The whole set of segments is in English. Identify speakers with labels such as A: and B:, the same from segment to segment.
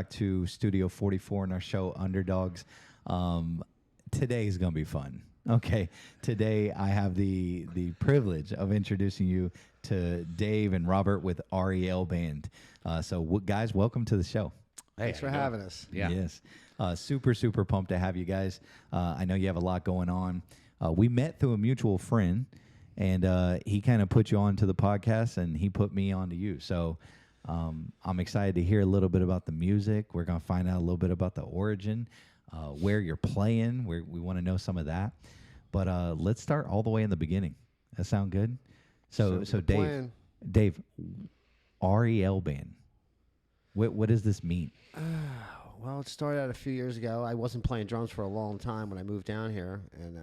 A: back to Studio 44 in our show Underdogs. Today is going to be fun. Okay, today I have the privilege of introducing you to Dave and Robert with R.E.L. Band. Guys, welcome to the show.
B: Thanks for having us.
C: Yeah.
A: Yes. Super pumped to have you guys. I know you have a lot going on. We met through a mutual friend, and he kind of put you on to the podcast, and he put me on to you. So I'm excited to hear a little bit about the music. We're going to find out a little bit about the origin, where you're playing. We want to know some of that. But let's start all the way in the beginning. That sound good? So Dave, R.E.L. Band. What does this mean?
B: Well, it started out a few years ago. I wasn't playing drums for a long time when I moved down here, and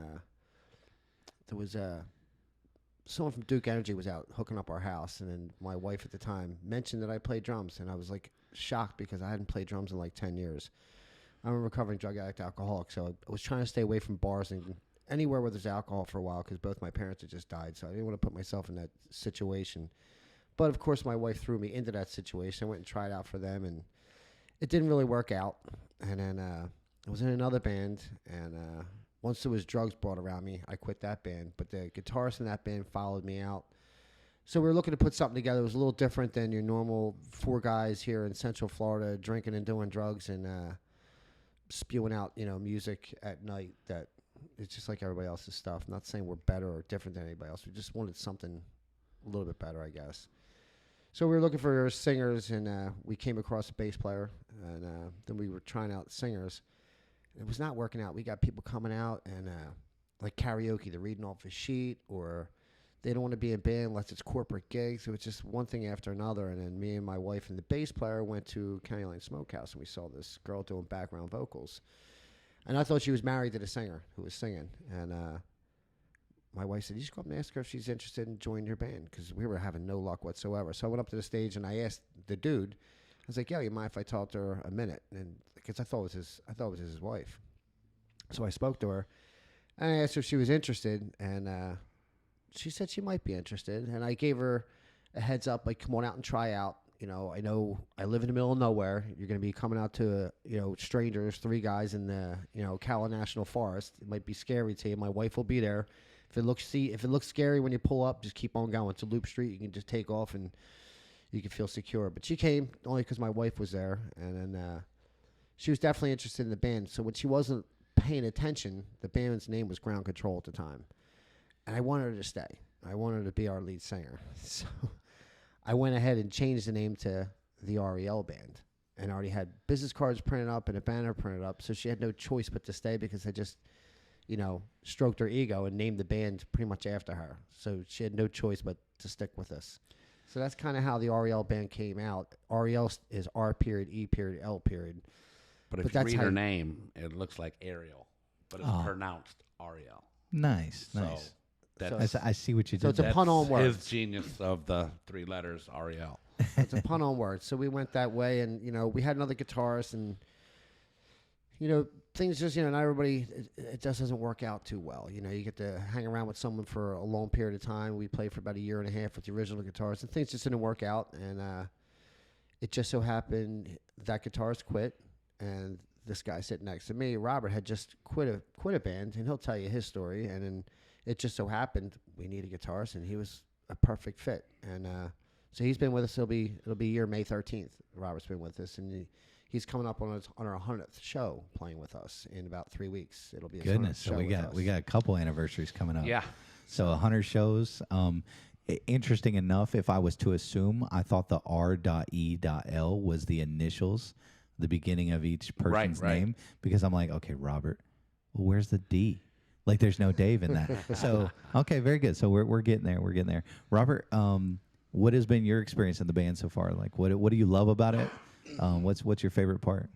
B: there was someone from Duke Energy was out hooking up our house, and then my wife at the time mentioned that I played drums, and I was like shocked because I hadn't played drums in like 10 years. I'm a recovering drug addict, alcoholic, so I was trying to stay away from bars and anywhere where there's alcohol for a while because both my parents had just died, so I didn't want to put myself in that situation. But of course, my wife threw me into that situation. I went and tried out for them, and it didn't really work out. And then I was in another band, and once there was drugs brought around me, I quit that band. But the guitarist in that band followed me out. So we were looking to put something together. It was a little different than your normal four guys here in Central Florida drinking and doing drugs and spewing out, music at night that it's just like everybody else's stuff. I'm not saying we're better or different than anybody else. We just wanted something a little bit better, I guess. So we were looking for singers, and we came across a bass player, and then we were trying out singers. It was not working out. We got people coming out and like karaoke, they're reading off a sheet, or they don't want to be in band unless it's corporate gigs. It was just one thing after another. And then me and my wife and the bass player went to County Line Smokehouse, and we saw this girl doing background vocals. And I thought she was married to the singer who was singing. And my wife said, you should go up and ask her if she's interested in joining your band, because we were having no luck whatsoever. So I went up to the stage and I asked the dude, I was like, yeah, you mind if I talk to her a minute? And because I thought it was his wife. So I spoke to her and I asked her if she was interested, and she said she might be interested. And I gave her a heads up, like, come on out and try out. I know I live in the middle of nowhere. You're going to be coming out to, strangers, three guys in the, Cala National Forest. It might be scary to you. My wife will be there. If it looks scary when you pull up, just keep on going. It's a loop street. You can just take off and you can feel secure. But she came only because my wife was there, and then she was definitely interested in the band. So when she wasn't paying attention, the band's name was Ground Control at the time, and I wanted her to stay. I wanted her to be our lead singer. So I went ahead and changed the name to the R.E.L. Band, and I already had business cards printed up and a banner printed up. So she had no choice but to stay, because I just stroked her ego and named the band pretty much after her. So she had no choice but to stick with us. So that's kind of how the R.E.L. Band came out. R.E.L. is R.E.L.
C: But if you read her name, it looks like Ariel, but it's pronounced R.E.L.
A: Nice. I see what you did.
B: So it's a pun on words.
C: His genius of the three letters, R.E.L.
B: It's a pun on words. So we went that way, and, we had another guitarist, and, things just, not everybody, it just doesn't work out too well. You get to hang around with someone for a long period of time. We played for about a year and a half with the original guitarist, and things just didn't work out. And it just so happened that guitarist quit, and this guy sitting next to me, Robert, had just quit a band, and he'll tell you his story. And then it just so happened we need a guitarist, and he was a perfect fit. And so he's been with us. It'll be year May 13th. Robert's been with us, and he's coming up on our 100th show playing with us in about 3 weeks. It'll be his 100th show.
A: So we got a couple anniversaries coming up.
C: Yeah.
A: So 100 shows. Interesting enough, if I was to assume, I thought the R.E.L. was the initials, the beginning of each person's name, because I'm like, okay, Robert, well, where's the D? Like, there's no Dave in that. So, okay, very good. So we're getting there. We're getting there. Robert, what has been your experience in the band so far? Like, what do you love about it? What's your favorite part?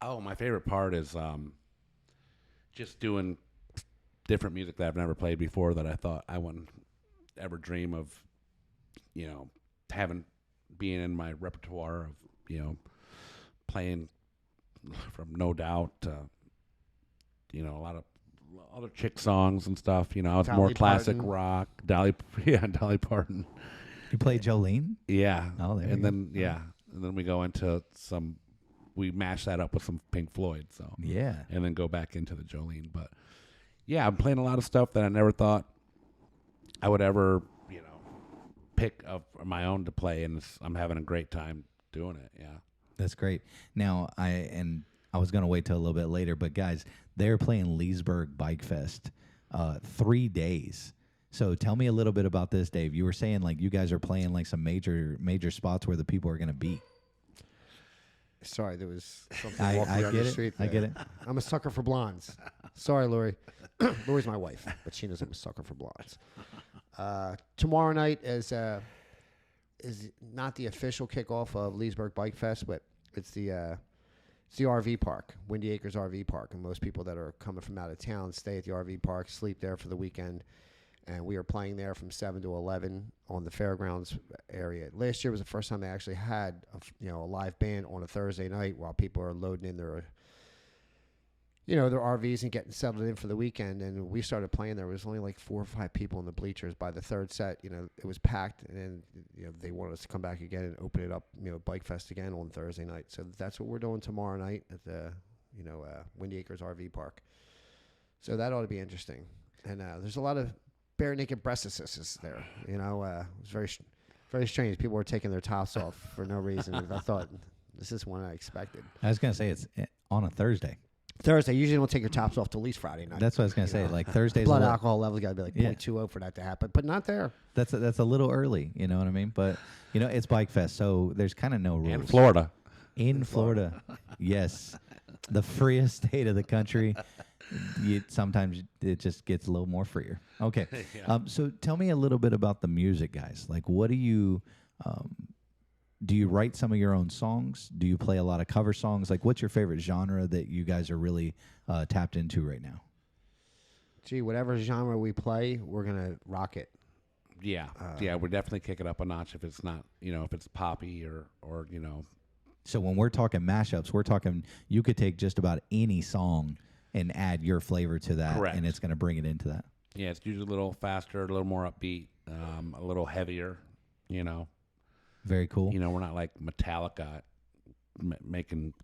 C: Oh, my favorite part is just doing different music that I've never played before, that I thought I wouldn't ever dream of, being in my repertoire of, playing from No Doubt to, a lot of other chick songs and stuff. I was more classic rock. Dolly Parton.
A: You played Jolene?
C: Yeah.
A: Oh, there
C: and then and then we go into some we mash that up with some Pink Floyd. So
A: Yeah.
C: and then go back into the Jolene. But yeah, I'm playing a lot of stuff that I never thought I would ever, pick of my own to play, and I'm having a great time doing it. Yeah.
A: That's great. Now, I was going to wait till a little bit later, but guys, they're playing Leesburg Bike Fest 3 days. So tell me a little bit about this, Dave. You were saying like you guys are playing like some major spots where the people are going to be.
B: Sorry, there was something walking
A: I
B: down
A: get
B: the
A: it.
B: street
A: I
B: there.
A: get it.
B: I'm a sucker for blondes. Sorry, Lori. Lori's my wife, but she knows I'm a sucker for blondes. Tomorrow night is not the official kickoff of Leesburg Bike Fest, but it's the RV park, Windy Acres RV Park, and most people that are coming from out of town stay at the RV park, sleep there for the weekend, and we are playing there from 7 to 11 on the fairgrounds area. Last year was the first time they actually had a live band on a Thursday night while people are loading in their RVs and getting settled in for the weekend. And we started playing there. There was only like 4 or 5 people in the bleachers. By the third set, it was packed, and then they wanted us to come back again and open it up, Bike Fest again on Thursday night. So that's what we're doing tomorrow night at the Windy Acres RV Park. So that ought to be interesting. And there's a lot of bare naked breastises there. It's very very strange. People were taking their tops off for no reason. And I thought this is one I expected.
A: I was going to say it's on a Thursday.
B: Thursday, usually don't take your tops off till at least Friday night.
A: That's what I was going to say. Like Thursday's
B: blood alcohol level's got to be like 0.20 for that to happen, but not there.
A: That's a little early, you know what I mean? But it's Bike Fest, so there's kind of no rules.
C: In Florida.
A: In Florida, yes, the freest state of the country. Sometimes it just gets a little more freer. Okay,
C: Yeah.
A: So tell me a little bit about the music, guys. Like, what do you write some of your own songs? Do you play a lot of cover songs? Like, what's your favorite genre that you guys are really tapped into right now?
B: Gee, whatever genre we play, we're gonna rock it.
C: Yeah, we're definitely kicking up a notch if it's not, if it's poppy or.
A: So when we're talking mashups, we're talking you could take just about any song and add your flavor to that,
C: Correct.
A: And it's going to bring it into that.
C: Yeah, it's usually a little faster, a little more upbeat, a little heavier,
A: Very cool.
C: We're not like Metallica making,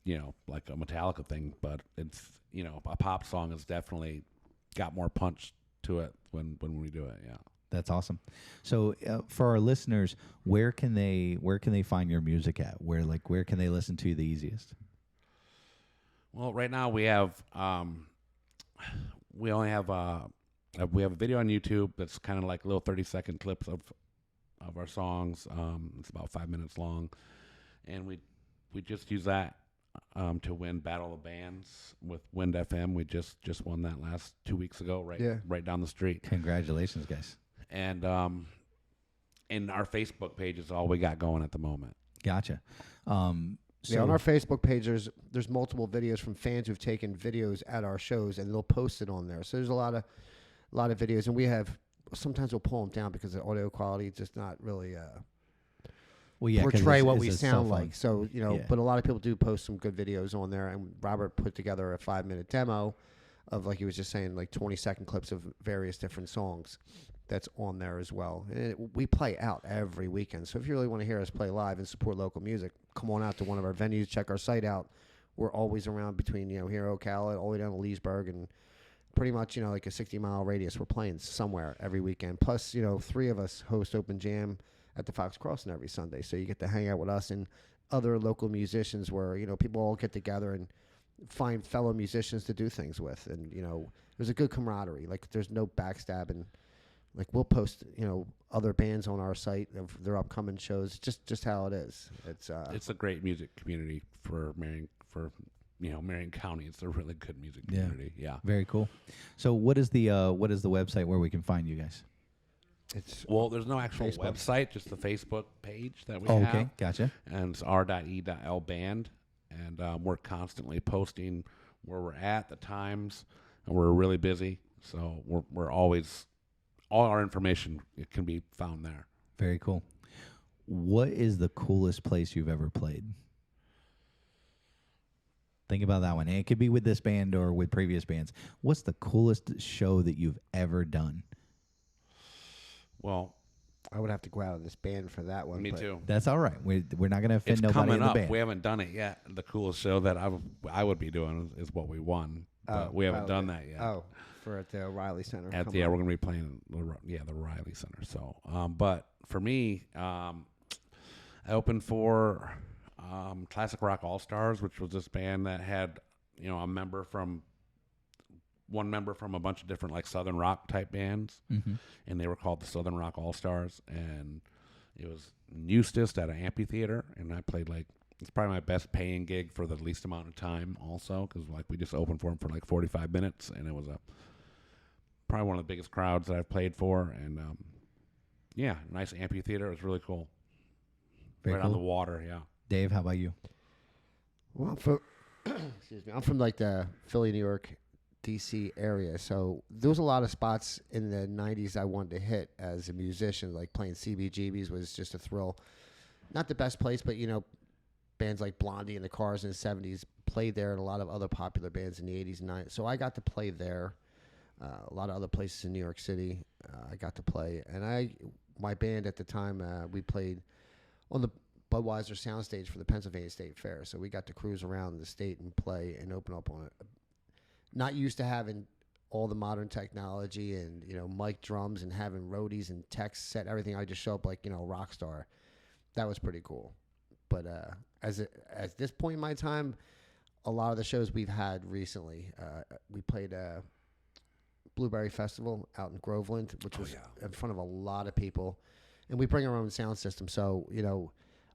C: like a Metallica thing, but it's, a pop song has definitely got more punch to it when we do it, yeah.
A: That's awesome. So for our listeners, where can they find your music at? Where can they listen to you the easiest?
C: Well, right now we have we only have we have a video on YouTube that's kind of like little 30-second clips of our songs. It's about 5 minutes long, and we just use that to win Battle of Bands with Wind FM. We just won that last 2 weeks ago, right down the street.
A: Congratulations, guys.
C: And our Facebook page is all we got going at the moment.
A: Gotcha.
B: So on our Facebook page, there's multiple videos from fans who've taken videos at our shows, and they'll post it on there. So there's a lot of videos, and sometimes we'll pull them down because the audio quality is just not really portray what we sound like. So but a lot of people do post some good videos on there, and Robert put together a 5-minute demo of, like he was just saying, like 20-second clips of various different songs that's on there as well. And we play out every weekend. So if you really want to hear us play live and support local music, come on out to one of our venues, check our site out. We're always around between, here in Ocala, all the way down to Leesburg, and pretty much, like a 60-mile radius. We're playing somewhere every weekend. Plus, 3 of us host Open Jam at the Fox Crossing every Sunday. So you get to hang out with us and other local musicians where, people all get together and find fellow musicians to do things with. And, there's a good camaraderie. Like, there's no backstabbing. Like, we'll post, other bands on our site of their upcoming shows. Just how it is.
C: It's a great music community for Marion County. It's a really good music community. Yeah.
A: Very cool. So what is the website where we can find you guys?
C: There's no actual website, just the Facebook page that we
A: have.
C: Okay,
A: gotcha.
C: And it's R.E.L band, and we're constantly posting where we're at, the times, and we're really busy, so we're always. All our information can be found there.
A: Very cool. What is the coolest place you've ever played? Think about that one. And it could be with this band or with previous bands. What's the coolest show that you've ever done?
C: Well,
B: I would have to go out of this band for that one.
C: Me
B: but
C: too.
A: That's all right. We're not going to offend
C: It's
A: nobody
C: coming
A: in the
C: up.
A: band.
C: We haven't done it yet. The coolest show that I would be doing is what we won, but we haven't done that yet.
B: Oh, for at the O'Reilly Center.
C: We're going to be playing the Riley Center. So, but for me, I opened for Classic Rock All Stars, which was this band that had one member from a bunch of different like Southern rock type bands, and they were called the Southern Rock All Stars, and it was in Eustis at an amphitheater, and I played it's probably my best paying gig for the least amount of time also, because we just opened for them for 45 minutes, and it was probably one of the biggest crowds that I've played for, and nice amphitheater. It was really cool.
A: Very
C: right
A: cool.
C: on the water, yeah.
A: Dave, how about you?
B: Well, excuse me. I'm from the Philly, New York, DC area, so there was a lot of spots in the 90s I wanted to hit as a musician, like playing CBGB's was just a thrill. Not the best place, but bands like Blondie and the Cars in the 70s played there, and a lot of other popular bands in the 80s and 90s. So I got to play there. A lot of other places in New York City I got to play, and my band at the time we played on the Budweiser soundstage for the Pennsylvania State Fair, so we got to cruise around the state and play and open up on it. Not used to having all the modern technology and mic drums and having roadies and text set everything. I just show up like a rock star. That was pretty cool. But as this point in my time, a lot of the shows we've had recently, we played Blueberry Festival out in Groveland, which was in front of a lot of people, and we bring our own sound system. So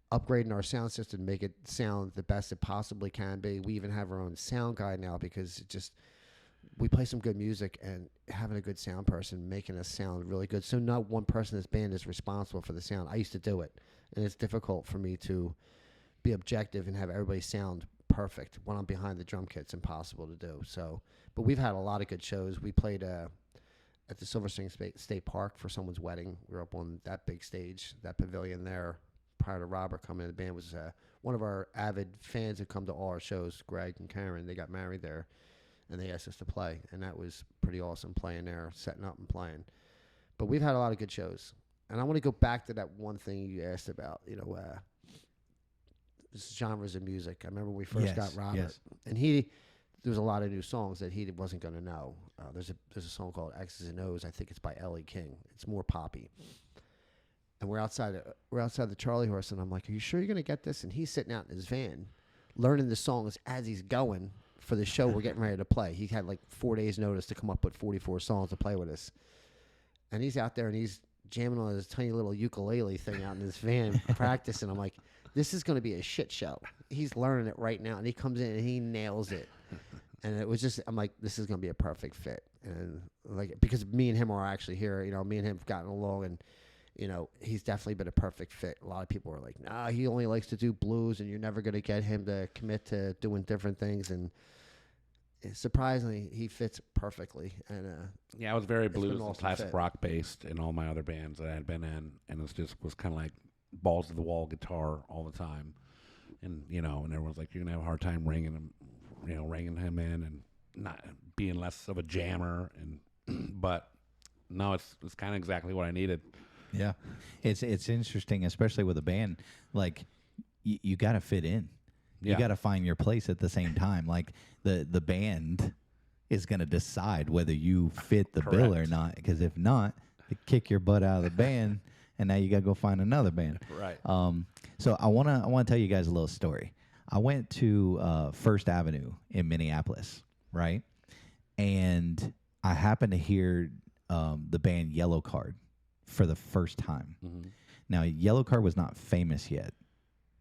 B: upgrading our sound system, make it sound the best it possibly can be. We even have our own sound guy now because we play some good music, and having a good sound person making us sound really good. So not one person in this band is responsible for the sound. I used to do it, and it's difficult for me to be objective and have everybody sound perfect when I'm behind the drum kit. It's impossible to do. So, but we've had a lot of good shows. We played at the Silver Spring State Park for someone's wedding. We were up on that big stage, that pavilion there. Prior to Robert coming in, the band was one of our avid fans that come to all our shows, Greg and Karen. They got married there, and they asked us to play, and that was pretty awesome playing there, setting up and playing. But we've had a lot of good shows, and I want to go back to that one thing you asked about, genres of music. I remember when we first got Robert, and there was a lot of new songs that he wasn't going to know. There's a song called X's and O's. I think it's by L.E. King. It's more poppy. And we're outside the Charlie Horse, and I'm like, "Are you sure you're gonna get this?" And he's sitting out in his van, learning the songs as he's going for the show we're getting ready to play. He had 4 days' notice to come up with 44 songs to play with us, and he's out there and he's jamming on his tiny little ukulele thing out in his van, practicing. I'm like, "This is gonna be a shit show." He's learning it right now, and he comes in and he nails it. And it was just, I'm like, this is gonna be a perfect fit, and because me and him are actually here, me and him have gotten along, and he's definitely been a perfect fit. A lot of people are like, nah, he only likes to do blues, and you're never going to get him to commit to doing different things. And surprisingly, he fits perfectly. And
C: I was very blues and classic rock based in all my other bands that I had been in, and it was kind of like balls to the wall guitar all the time. And and everyone's like, you're gonna have a hard time ringing him in, and not being less of a jammer. And but no, it's kind of exactly what I needed.
A: Yeah, it's interesting, especially with a band. You got to fit in. You got to find your place at the same time. The band is going to decide whether you fit the bill or not. Because if not, they kick your butt out of the band, and now you got to go find another band.
C: Right.
A: So I wanna tell you guys a little story. I went to First Avenue in Minneapolis, right? And I happened to hear the band Yellow Card for the first time. Mm-hmm. Now, Yellow Card was not famous yet.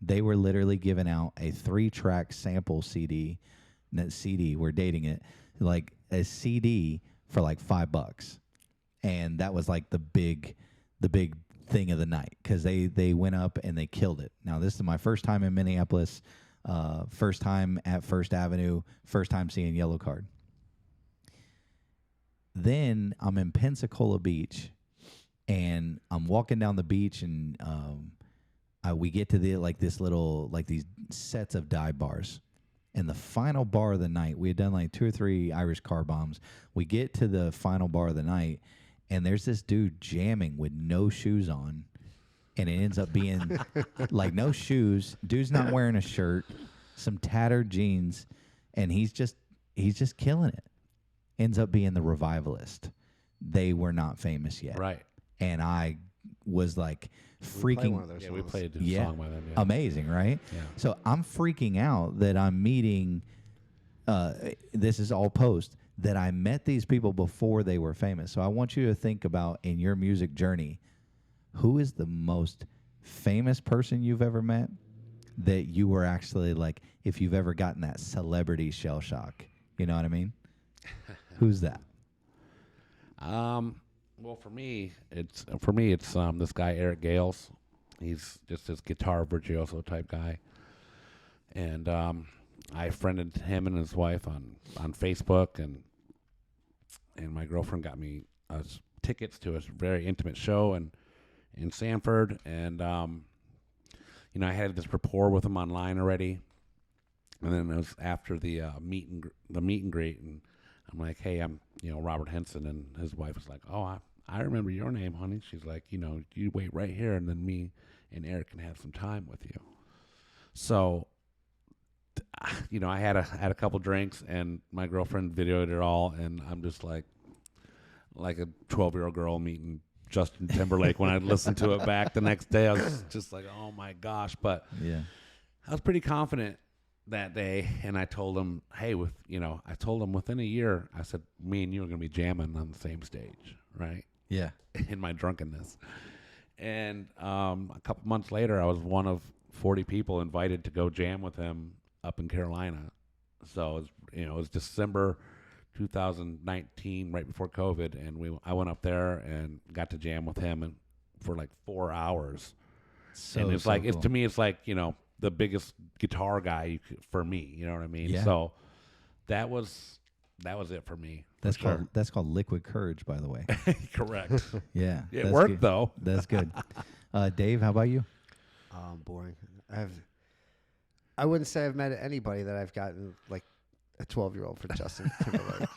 A: They were literally giving out a 3-track sample CD. That CD, we're dating it, a CD for $5. And that was the big thing of the night, because they went up and they killed it. Now, this is my first time in Minneapolis, first time at First Avenue, first time seeing Yellow Card. Then I'm in Pensacola Beach, and I'm walking down the beach, and we get to these sets of dive bars. And the final bar of the night, we had done 2 or 3 Irish car bombs. We get to the final bar of the night, and there's this dude jamming with no shoes on, and it ends up being like no shoes. Dude's not wearing a shirt, some tattered jeans, and he's just killing it. Ends up being the Revivalist. They were not famous yet,
C: Right.
A: and I was like
B: We play one
A: freaking
B: of their
C: Yeah, we
B: songs.
C: played a
A: Yeah.
C: song by them. Yeah.
A: amazing, right?
C: Yeah.
A: So I'm freaking out that I'm meeting. This is all post that I met these people before they were famous. So I want you to think about in your music journey, who is the most famous person you've ever met that you were actually like, if you've ever gotten that celebrity shell shock, you know what I mean? Who's that?
C: Well, for me, it's this guy Eric Gales. He's just this guitar virtuoso type guy, and I friended him and his wife on Facebook, and my girlfriend got me tickets to a very intimate show in Sanford, and I had this rapport with him online already, and then it was after the meet and greet, and I'm like, hey, I'm Robert Henson, and his wife was like, oh, I remember your name, honey. She's like, you wait right here, and then me and Eric can have some time with you. So, I had a couple drinks, and my girlfriend videoed it all, and I'm just like a 12-year-old girl meeting Justin Timberlake. When I listened to it back the next day, I was just like, oh my gosh. But
A: Yeah.
C: I was pretty confident that day, and I told him, hey, within a year, I said, me and you are going to be jamming on the same stage, right?
A: Yeah.
C: In my drunkenness. And a couple months later, I was one of 40 people invited to go jam with him up in Carolina. So it was December 2019, right before COVID, and I went up there and got to jam with him for like 4 hours. And it's like,
A: cool.
C: to me, it's like, the biggest guitar guy for me, you know what I mean?
A: Yeah.
C: So that was it for me.
A: That's
C: for
A: called called liquid courage, by the way.
C: sure. Correct.
A: Yeah.
C: It
A: that's
C: worked
A: good.
C: though.
A: That's good. Dave, how about you?
B: Boring. I wouldn't say I've met anybody that I've gotten like a 12-year-old for Justin Timberlake.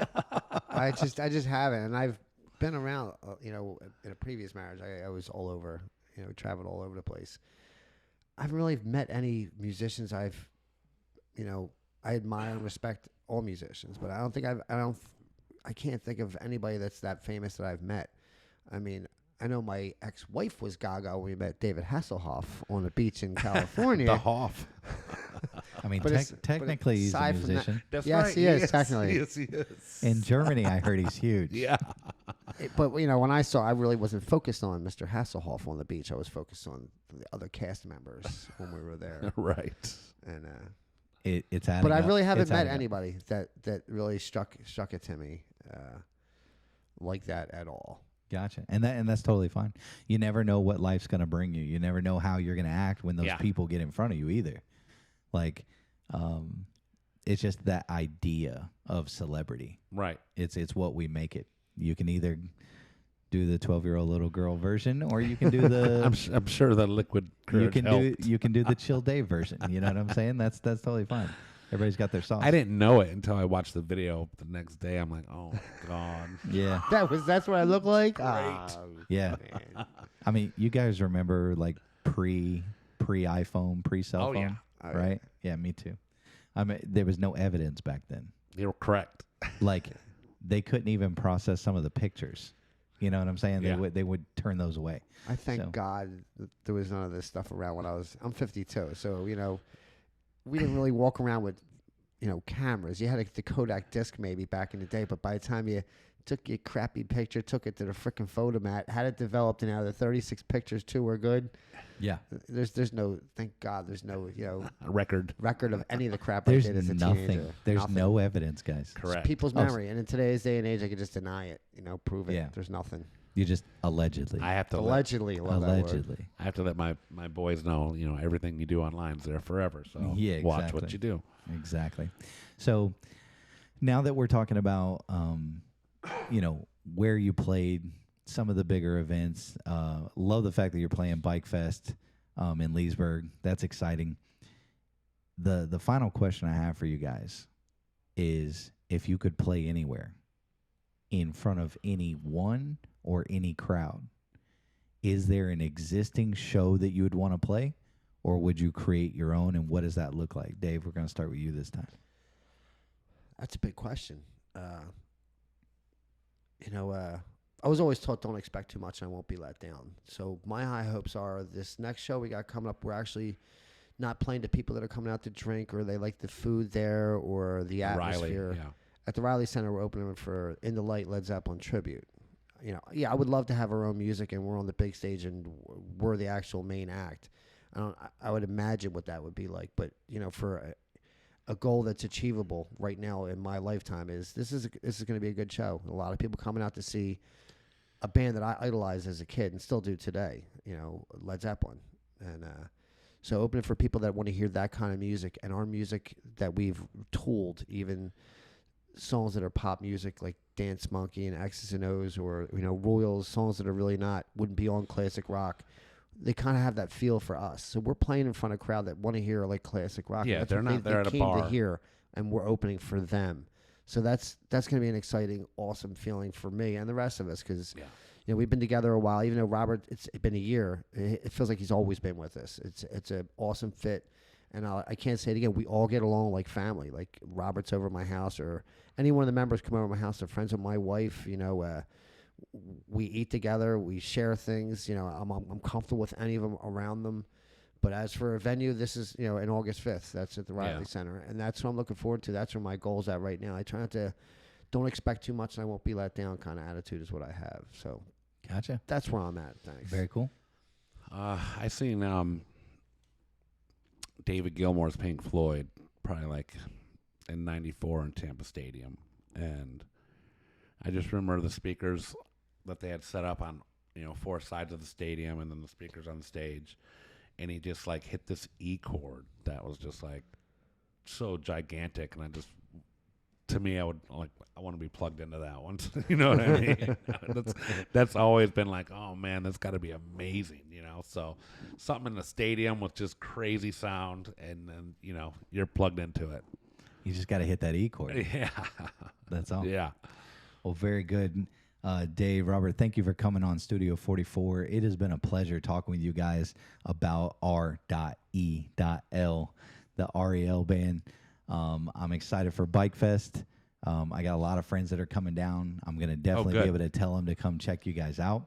B: I just haven't, and I've been around. In a previous marriage, I was all over. Traveled all over the place. I haven't really met any musicians I admire and respect all musicians, but I can't think of anybody that's that famous that I've met. I mean, I know my ex-wife was gaga when we met David Hasselhoff on a beach in California.
C: The Hoff.
A: I mean,
B: But
A: technically he's a
B: aside from that-
A: musician.
C: That's
B: Yes,
C: right.
B: he is, technically.
C: Yes, he is.
A: In Germany, I heard he's huge.
C: Yeah.
B: But when I really wasn't focused on Mr. Hasselhoff on the beach. I was focused on the other cast members when we were there.
C: Right.
B: And
A: It's adding
B: but I
A: up.
B: really haven't
A: It's
B: met
A: adding up.
B: anybody that really struck it to me like that at all.
A: Gotcha. And that's totally fine. You never know what life's going to bring you. You never know how you're going to act when those
C: Yeah.
A: people get in front of you either. Like, it's just that idea of celebrity.
C: Right.
A: It's what we make it. You can either do the 12-year-old little girl version, or you can do the
C: I'm sure the liquid courage helped.
A: you can do the Chill Dave version. You know what I'm saying? That's totally fine. Everybody's got their sauce.
C: I didn't know it until I watched the video the next day. I'm like, oh God.
A: Yeah.
B: That's what I look like.
A: Yeah.
B: Man.
A: I mean, you guys remember like pre iPhone, pre cell
C: Oh,
A: phone,
C: yeah.
B: Oh, yeah.
A: right? Yeah, me too. I mean, there was no evidence back then.
C: You were correct.
A: Like, they couldn't even process some of the pictures. You know what I'm saying?
C: Yeah.
A: They would turn those away.
B: I thank
A: So-
B: God that there was none of this stuff around when I'm 52. So, we didn't really walk around with, cameras. You had the Kodak disc maybe back in the day, but by the time you took your crappy picture, took it to the frickin' photomat, had it developed, and out of the 36 pictures, 2 were good.
A: Yeah.
B: There's no, thank God, there's no,
C: A record.
B: record of any of the crap
A: There's
B: I did as a
A: nothing.
B: teenager.
A: There's
B: Nothing.
A: no evidence, guys.
C: Correct.
B: People's
A: Oh,
B: memory. And in today's day and age, I could just deny it, prove it.
A: Yeah.
B: There's nothing.
A: You just allegedly.
C: I have to
B: Allegedly, love that word.
A: allegedly.
C: I have to let my boys know, everything you do online is there forever. So
A: Yeah,
C: watch what
A: exactly.
C: you do.
A: Exactly. So now that we're talking about, where you played, some of the bigger events, love the fact that you're playing Bike Fest in Leesburg. That's exciting. The final question I have for you guys is, if you could play anywhere in front of any one or any crowd, is there an existing show that you would want to play, or would you create your own? And what does that look like? Dave, we're going to start with you this time.
B: That's a big question. I was always taught don't expect too much and I won't be let down. So my high hopes are this next show we got coming up, we're actually not playing to people that are coming out to drink or they like the food there or the atmosphere.
C: Yeah.
B: At the R.E.L Center, we're opening for In the Light Led Zeppelin tribute. I would love to have our own music and we're on the big stage and we're the actual main act. I would imagine what that would be like. But, for a goal that's achievable right now in my lifetime is this is going to be a good show. A lot of people coming out to see a band that I idolized as a kid and still do today, Led Zeppelin. And so opening for people that want to hear that kind of music and our music that we've tooled, even songs that are pop music like Dance Monkey and X's and O's or, Royals, songs that are really wouldn't be on classic rock. They kind of have that feel for us. So we're playing in front of a crowd that want to hear like classic rock.
C: Yeah,
B: that's
C: they're not there at a
B: came
C: bar
B: to hear, and we're opening for them. So that's going to be an exciting, awesome feeling for me and the rest of us because we've been together a while. Even though Robert, it's been a year, it feels like he's always been with us. It's an awesome fit, and I can't say it again. We all get along like family. Like Robert's over at my house, or any one of the members come over to my house. They're friends with my wife. We eat together, we share things. I'm comfortable with any of them around them. But as for a venue, this is in August 5th. That's at the R.E.L Center, and that's what I'm looking forward to. That's where my goals at right now. I try not to, don't expect too much, and I won't be let down. Kind of attitude is what I have. So,
A: gotcha.
B: That's where I'm at. Thanks.
A: Very cool.
C: I seen David Gilmour's Pink Floyd probably like in '94 in Tampa Stadium, and I just remember the speakers that they had set up on, four sides of the stadium and then the speakers on the stage. And he just like hit this E chord that was just like so gigantic. And to me, I want to be plugged into that one. You know what I mean? That's always been like, oh man, that's got to be amazing. So something in the stadium with just crazy sound and then, you're plugged into it.
A: You just got to hit that E chord.
C: Yeah.
A: That's all.
C: Yeah.
A: Well, very good. Dave, Robert, thank you for coming on Studio 44. It has been a pleasure talking with you guys about R.E.L, the R.E.L band. I'm excited for Bike Fest. I got a lot of friends that are coming down. I'm going to definitely be able to tell them to come check you guys out.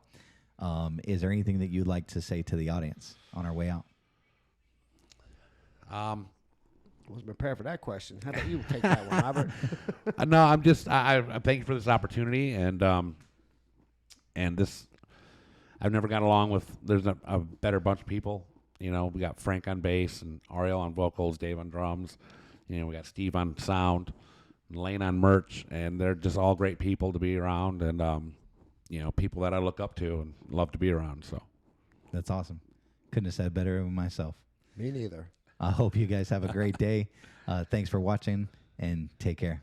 A: Is there anything that you'd like to say to the audience on our way out?
B: Wasn't prepared for that question. How about you take that one, Robert?
C: No, I'm just I thank you for this opportunity and this I've never got along with. There's a better bunch of people. We got Frank on bass and R.E.L on vocals, Dave on drums. We got Steve on sound, and Lane on merch, and they're just all great people to be around and people that I look up to and love to be around. So
A: that's awesome. Couldn't have said better myself.
B: Me neither.
A: I hope you guys have a great day. Thanks for watching, and take care.